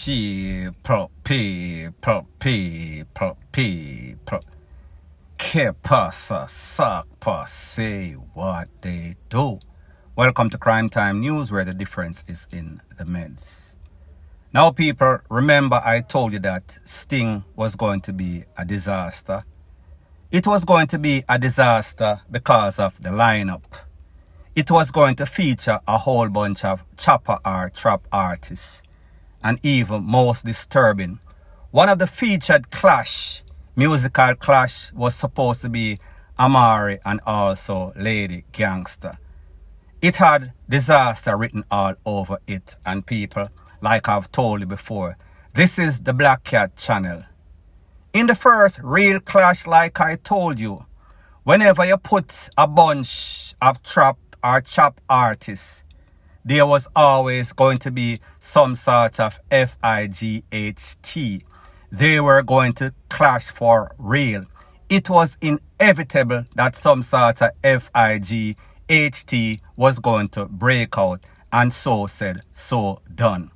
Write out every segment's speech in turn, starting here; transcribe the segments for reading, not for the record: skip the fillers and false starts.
people. Que pasa, sakpa, say what they do. Welcome to Crime Time News, where the difference is in the meds. Now, people, remember I told you that Sting was going to be a disaster. It was going to be a disaster because of the lineup. It was going to feature a whole bunch of chopper or trap artists. And even most disturbing, one of the featured musical clash was supposed to be Amari and also Lady Gangster. It had disaster written all over it, and people, like I've told you before, this is the Black Cat channel. In the first real clash, like I told you, whenever you put a bunch of trap or chop artists, there was always going to be some sort of FIGHT. They were going to clash for real. It was inevitable that some sort of FIGHT was going to break out, and so said, so done.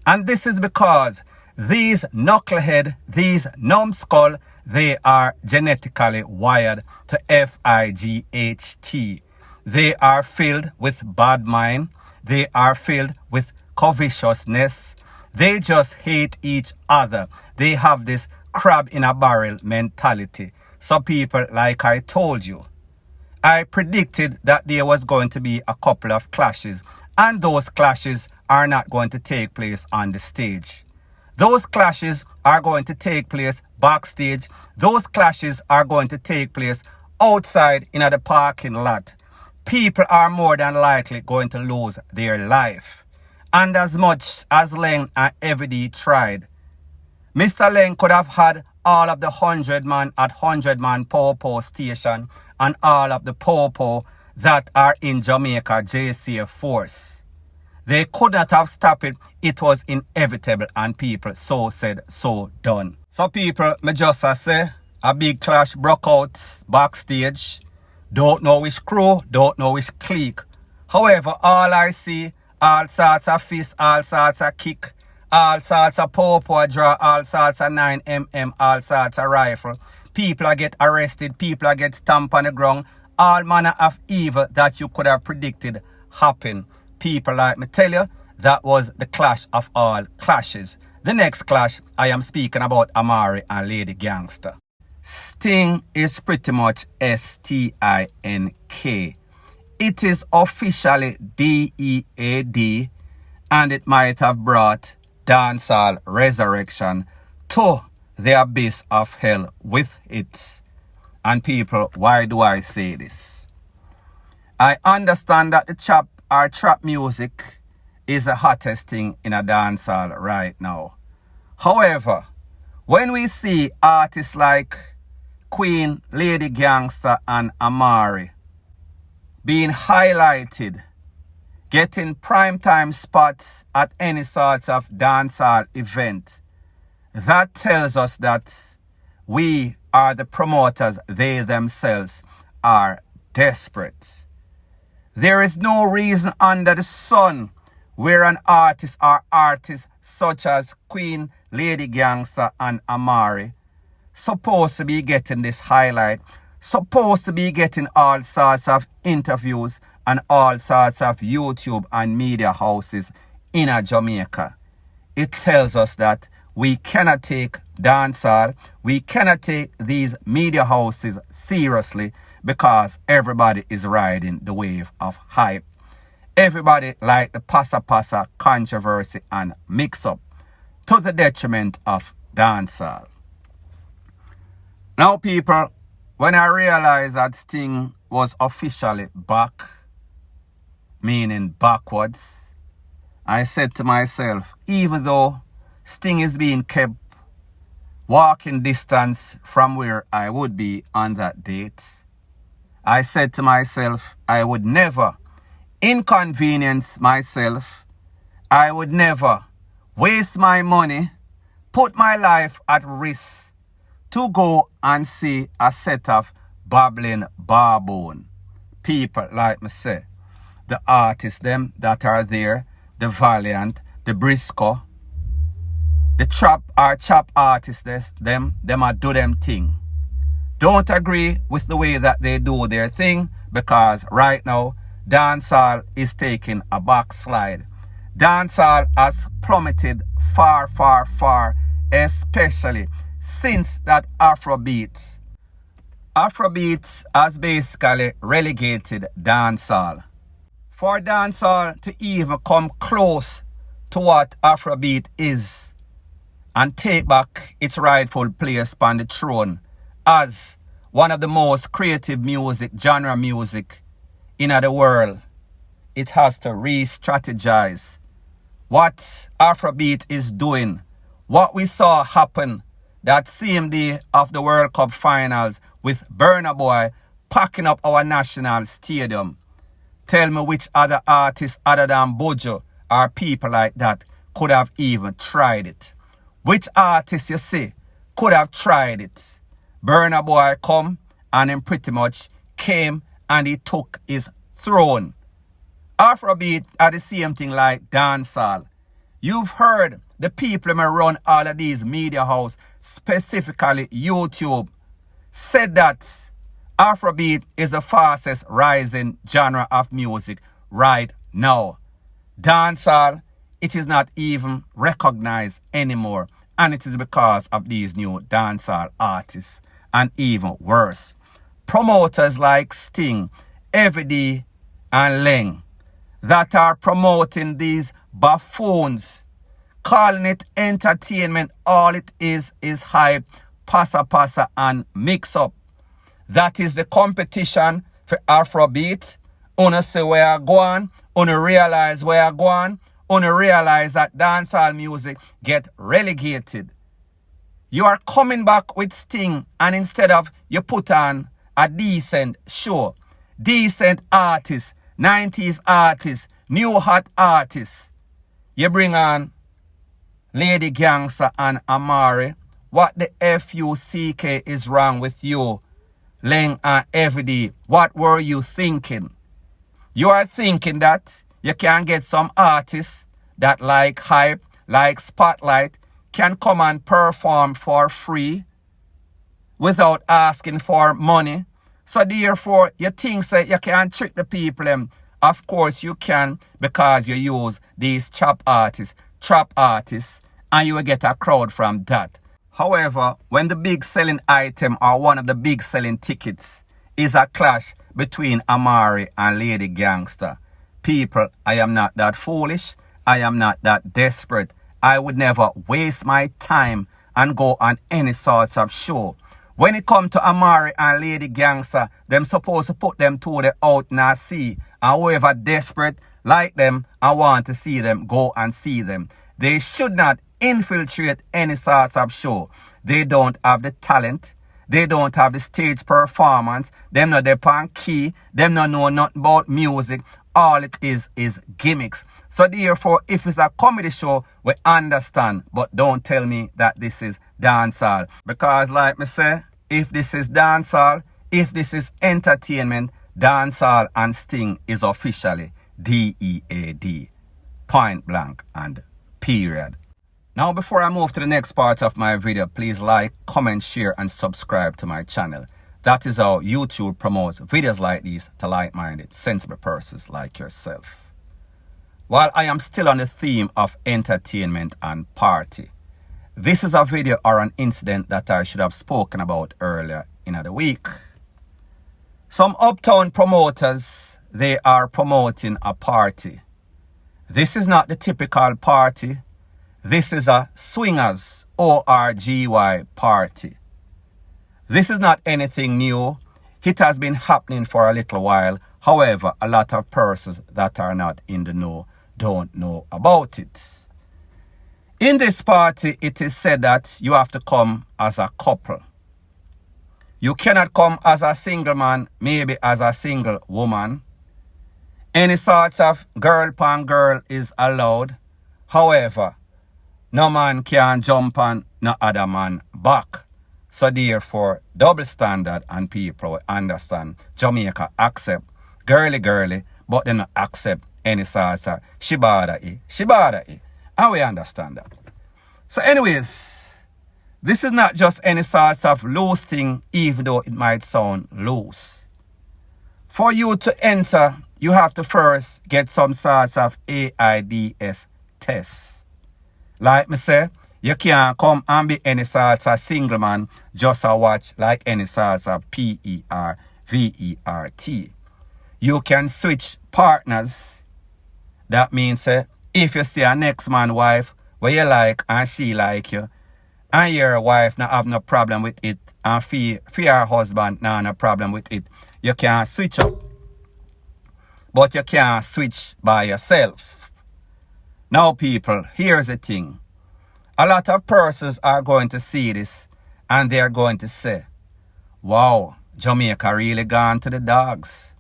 And this is because these knucklehead, these numbskull, they are genetically wired to FIGHT. They are filled with bad mind. They are filled with covetousness. They just hate each other. They have this crab in a barrel mentality. So people, like I told you, I predicted that there was going to be a couple of clashes, and those clashes are not going to take place on the stage. Those clashes are going to take place backstage. Those clashes are going to take place outside in the parking lot. People are more than likely going to lose their life. And as much as Leng and Everyday tried, Mr. Leng could have had all of the 100 man at 100 man Popo station and all of the Popo that are in Jamaica JCF force. They could not have stopped it. It was inevitable, and people so said, so done. So people, me just say, a big clash broke out backstage. Don't know which crew, don't know which clique. However, all I see, all sorts of fists, all sorts of kick, all sorts of popo draw, all sorts of 9mm, all sorts of rifle. People are get arrested, people are get stamped on the ground. All manner of evil that you could have predicted happen. People, like me tell you, that was the clash of all clashes. The next clash, I am speaking about Amari and Lady Gangster. Sting is pretty much STINK. It is officially DEAD, and it might have brought Dancehall resurrection to the abyss of hell with it. And people, why do I say this? I understand that the chop or trap music is the hottest thing in a dancehall right now. However, when we see artists like Queen, Lady Gangster and Amari being highlighted, getting primetime spots at any sort of dancehall event, that tells us that we are the promoters, they themselves are desperate. There is no reason under the sun where an artist or artists such as Queen, Lady Gangster and Amari supposed to be getting this highlight, supposed to be getting all sorts of interviews and all sorts of YouTube and media houses in Jamaica. It tells us that we cannot take dancehall, we cannot take these media houses seriously, because everybody is riding the wave of hype. Everybody like the pasa controversy and mix-up to the detriment of dancehall. Now people, when I realized that Sting was officially back, meaning backwards, I said to myself, even though Sting is being kept walking distance from where I would be on that date, I said to myself, I would never inconvenience myself. I would never waste my money, put my life at risk to go and see a set of babbling baboon people, like me say, the artists them that are there, the Valiant, the Briscoe, the trap or chop artists, them are do them thing. Don't agree with the way that they do their thing, because right now, dancehall is taking a backslide. Dancehall has plummeted far, far, far, especially since that Afrobeat. Afrobeat has basically relegated dancehall. For dancehall to even come close to what Afrobeat is and take back its rightful place on the throne as one of the most creative genre music in the world, it has to re-strategize what Afrobeat is doing. What we saw happen that same day of the World Cup finals with Burna Boy packing up our national stadium. Tell me which other artists other than Bojo or people like that could have even tried it. Which artists you see could have tried it? Burna Boy come and him pretty much came and he took his throne. Afrobeat are the same thing like dancehall. You've heard the people who run all of these media houses, specifically YouTube, said that Afrobeat is the fastest rising genre of music right now. Dancehall, it is not even recognized anymore, and it is because of these new dancehall artists. And even worse, promoters like Sting, Everyday, and Leng that are promoting these buffoons, calling it entertainment. All it is hype, passa, and mix up. That is the competition for Afrobeat. Una see where I go on, una realize where I go on, una realize that dancehall music get relegated. You are coming back with Sting, and instead of you put on a decent show, decent artists, 90s artists, new hot artists, you bring on Lady Gangsta and Amari. What the FUCK is wrong with you, Leng and Everyday? What were you thinking? You are thinking that you can get some artists that like hype, like spotlight, can come and perform for free without asking for money. So therefore, you think that you can trick the people. Of course you can, because you use these trap artists, and you will get a crowd from that. However, when the big selling item or one of the big selling tickets is a clash between Amari and Lady Gangsta, people, I am not that foolish. I am not that desperate. I would never waste my time and go on any sorts of show. When it comes to Amari and Lady Gangsta, them supposed to put them to the out and see. And whoever desperate like them and want to see them, go and see them. They should not infiltrate any sorts of show. They don't have the talent. They don't have the stage performance. Them not the pan key. Them not know nothing about music. All it is gimmicks. So therefore, if it's a comedy show, we understand. But don't tell me that this is dancehall. Because like me say, if this is dancehall, if this is entertainment, dancehall and Sting is officially DEAD. Point blank and period. Now before I move to the next part of my video, please like, comment, share and subscribe to my channel. That is how YouTube promotes videos like these to like-minded, sensible persons like yourself. While I am still on the theme of entertainment and party, this is a video or an incident that I should have spoken about earlier in the week. Some uptown promoters, they are promoting a party. This is not the typical party. This is a swingers ORGY party. This is not anything new. It has been happening for a little while. However, a lot of persons that are not in the know don't know about it. In this party, it is said that you have to come as a couple. You cannot come as a single man, maybe as a single woman. Any sorts of girl pan girl is allowed. However, no man can jump on no other man back. So therefore, double standard, and people will understand. Jamaica accept girly, but they don't accept any sorts of shibada. And we understand that. So anyways, this is not just any sorts of loose thing, even though it might sound loose. For you to enter, you have to first get some sorts of AIDS tests. Like me say, you can't come and be any sorts of single man just a watch like any sorts of PER, VERT. You can switch partners. That means if you see a next man wife where you like and she like you, and your wife not have no problem with it, and for your husband not no problem with it, you can switch up. But you can't switch by yourself. Now people, here's the thing. A lot of persons are going to see this and they're going to say, wow, Jamaica really gone to the dogs.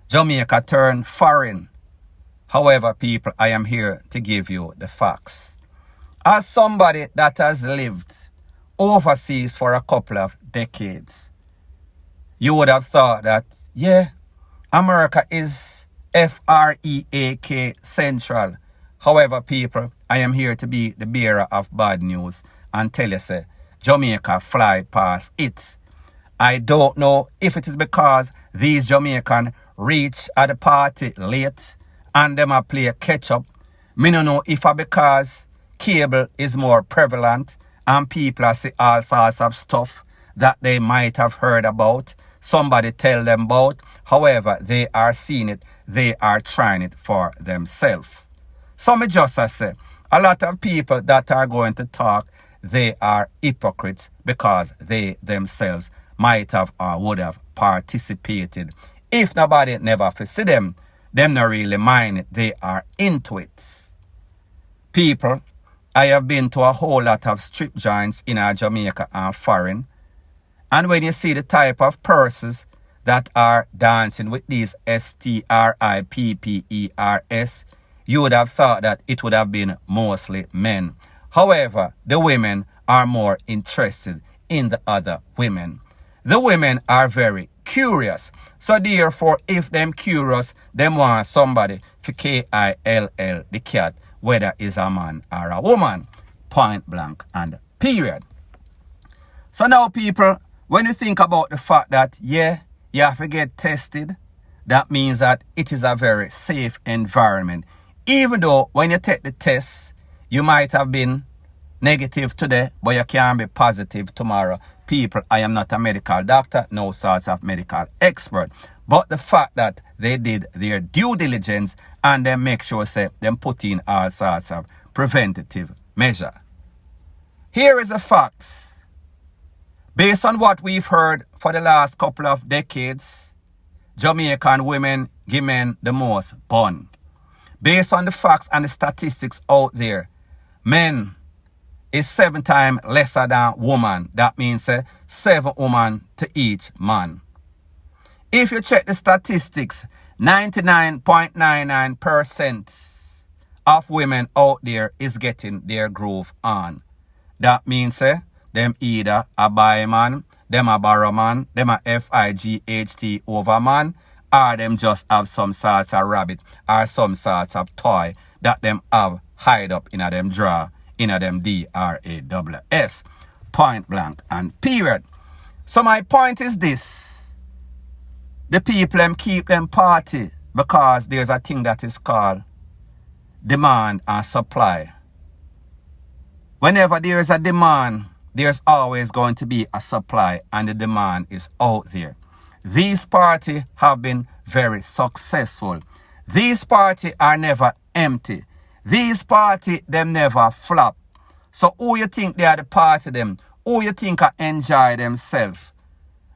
Jamaica turned foreign. However, people, I am here to give you the facts. As somebody that has lived overseas for a couple of decades, you would have thought that, yeah, America is FREAK central. However, people, I am here to be the bearer of bad news and tell you, say, Jamaica fly past it. I don't know if it is because these Jamaicans reach at the party late and them a play catch up. Me no know if because cable is more prevalent and people are see all sorts of stuff that they might have heard about. Somebody tell them about. However, they are seeing it. They are trying it for themselves. So me just say, a lot of people that are going to talk, they are hypocrites because they themselves might have or would have participated. If nobody never see them not really mind it. They are into it. People, I have been to a whole lot of strip joints in Jamaica and foreign. And when you see the type of persons that are dancing with these STRIPPERS, you would have thought that it would have been mostly men. However, the women are more interested in the other women. The women are very curious. So therefore, if them curious, them want somebody for KILL, the cat, whether it's a man or a woman. Point blank and period. So now people, when you think about the fact that, yeah, you have to get tested, that means that it is a very safe environment. Even though when you take the test, you might have been negative today, but you can be positive tomorrow. People, I am not a medical doctor, no sorts of medical expert. But the fact that they did their due diligence and they make sure say them put in all sorts of preventative measure. Here is the facts. Based on what we've heard for the last couple of decades, Jamaican women give men the most bun. Based on the facts and the statistics out there, men is 7 times lesser than woman. That means 7 women to each man. If you check the statistics, 99.99% of women out there is getting their groove on. That means them either a buy man, them a borrow man, them a FIGHT over man, or them just have some sorts of rabbit or some sorts of toy that them have hide up in a them drawer, in a them DRAWS. Point blank and period. So my point is this. The people them keep them party because there's a thing that is called demand and supply. Whenever there is a demand, there's always going to be a supply, and the demand is out there. These parties have been very successful. These parties are never empty. These parties, them never flop. So who you think they are the party them? Who you think are enjoy themselves?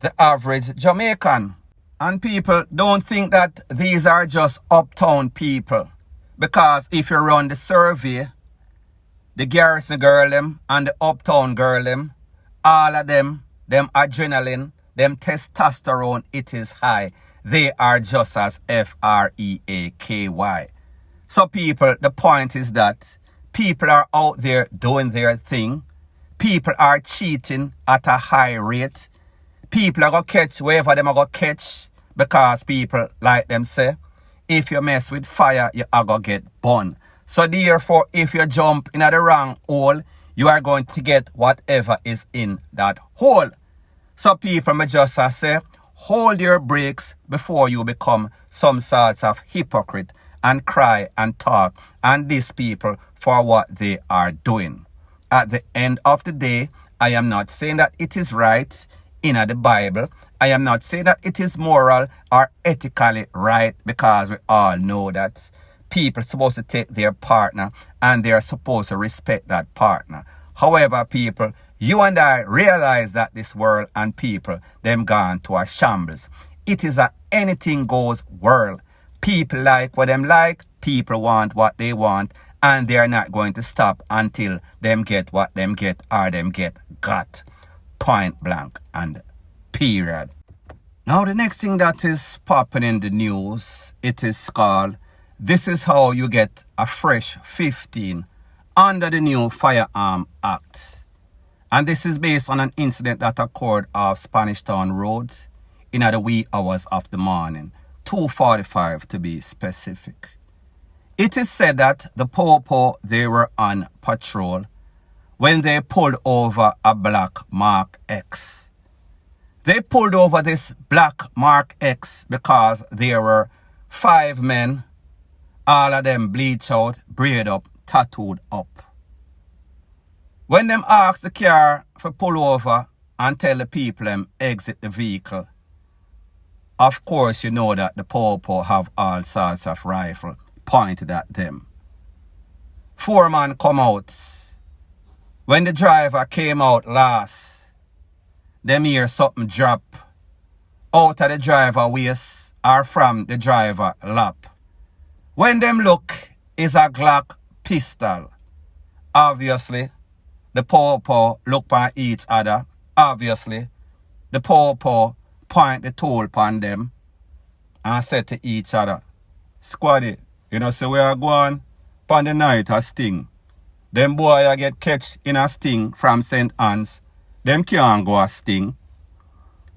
The average Jamaican. And people don't think that these are just uptown people. Because if you run the survey, the Garrison girl them and the uptown girl them, all of them adrenaline, them testosterone, it is high. They are just as FREAKY. So people, the point is that people are out there doing their thing. People are cheating at a high rate. People are going to catch wherever them are going to catch, because people, like them say, if you mess with fire, you are going to get burned. So therefore, if you jump in the wrong hole, you are going to get whatever is in that hole. So people may just say, hold your brakes before you become some sorts of hypocrite and cry and talk and diss people for what they are doing. At the end of the day, I am not saying that it is right in the Bible. I am not saying that it is moral or ethically right, because we all know that people are supposed to take their partner and they are supposed to respect that partner. However, people, you and I realize that this world and people, them gone to a shambles. It is a anything goes world. People like what them like, people want what they want, and they are not going to stop until them get what them get or them get got. Point blank and period. Now the next thing that is popping in the news, it is called, this is how you get a fresh 15 under the new Firearm Act. And this is based on an incident that occurred off Spanish Town Road in the wee hours of the morning, 2:45 to be specific. It is said that the Popo, they were on patrol when they pulled over a black Mark X. They pulled over this black Mark X because there were 5 men, all of them bleached out, braid up, tattooed up. When them asked the car for pull over and tell the people them exit the vehicle, of course you know that the Popo have all sorts of rifle pointed at them. 4 men come out. When the driver came out last, them hear something drop out of the driver waist or from the driver lap. When them look, is a Glock pistol. Obviously, the Popo look at each other. Obviously, the Popo point the tool upon them and said to each other, "Squaddy, you know, so we are going upon the night a sting. Them boy I get catch in a sting from St. Anne's. Them can't go a sting."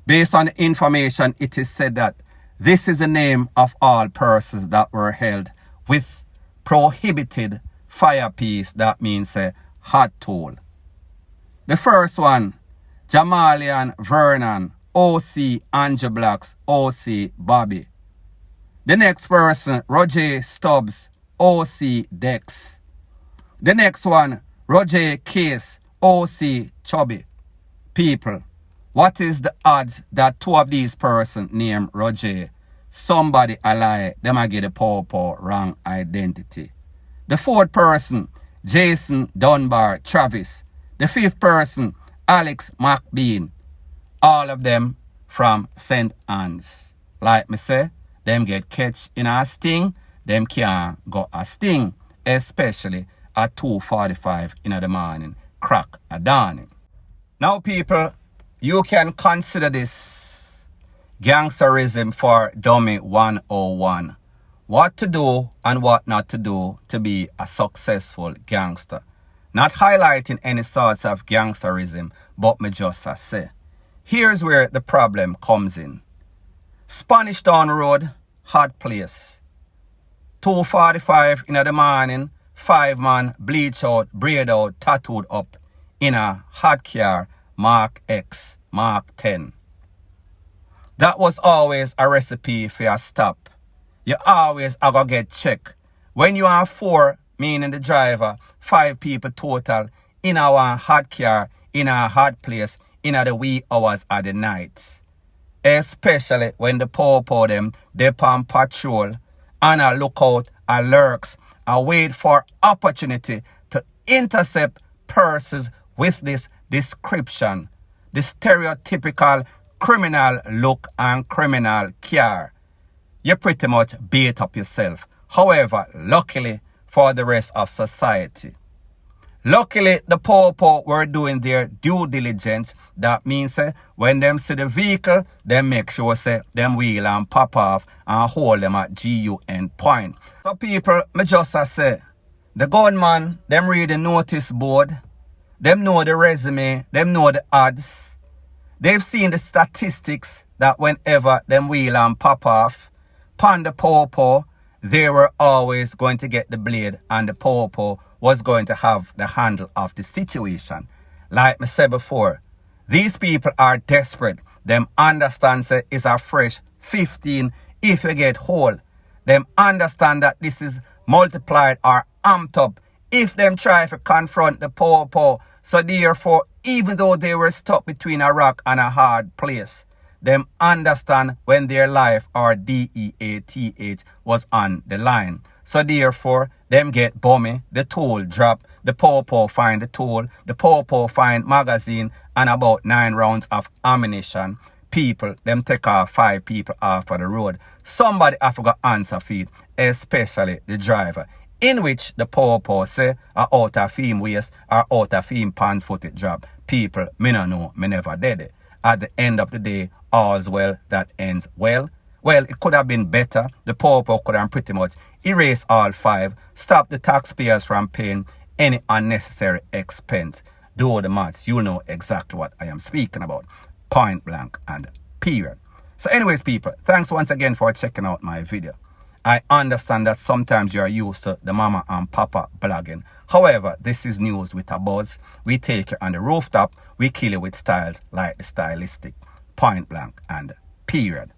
Based on the information, it is said that this is the name of all persons that were held with prohibited firepiece, that means a hot tool. The first one, Jamalian Vernon, OC Anja Blacks, OC Bobby. The next person, Roger Stubbs, OC Dex. The next one, Roger Case, OC Chubby. People, what is the odds that 2 of these persons named Roger, somebody a lie, them a get the Popo wrong identity? The 4th person, Jason Dunbar Travis. The 5th person, Alex McBean. All of them from St. Anne's. Like me say, them get catch in a sting, them can't go a sting, especially at 2:45 in the morning, crack a dawning. Now people, you can consider this gangsterism for Dummy 101. What to do and what not to do to be a successful gangster. Not highlighting any sorts of gangsterism, but me just say. Here's where the problem comes in. Spanish Town Road, hot place. 2:45 in the morning, 5 man bleach out, braid out, tattooed up in a hot car, Mark X, Mark 10. That was always a recipe for a stop. You always are going to get checked. When you are 4, meaning the driver, 5 people total, in our hot car, in a hot place, in the wee hours of the night. Especially when the Popo them, they on patrol, and a lookout, a lurks, a wait for opportunity to intercept persons with this description, the stereotypical criminal look and criminal care. You pretty much beat up yourself. However, luckily for the rest of society, luckily the Popo were doing their due diligence. That means when them see the vehicle, them make sure say them wheel and pop off and hold them at GUN point. So people, me just say, the gunman, them read the notice board, them know the resume, them know the odds. They've seen the statistics that whenever them wheel and pop off, pan the Popo, they were always going to get the blade and the Popo was going to have the handle of the situation. Like I said before, these people are desperate. Them understand say it's a fresh 15 if you get whole. Them understand that this is multiplied or amped up if them try to confront the poor. So therefore, even though they were stuck between a rock and a hard place, them understand when their life or DEATH was on the line. So therefore, them get bummy, the tool drop, the poor find the tool, the poor find magazine and about 9 rounds of ammunition. People, them take off 5 people off of the road. Somebody have to go answer feed, especially the driver. In which the poor say, are out of theme waist or out of theme pants footed job. People, me no know, me never did it. At the end of the day, all's well that ends well. Well, it could have been better. The poor could have pretty much erased all 5, stop the taxpayers from paying any unnecessary expense. Do the maths, you know exactly what I am speaking about. Point blank and period. So anyways, people, thanks once again for checking out my video. I understand that sometimes you are used to the mama and papa blogging. However, this is news with a buzz. We take it on the rooftop. We kill it with styles like the stylistic. Point blank and period.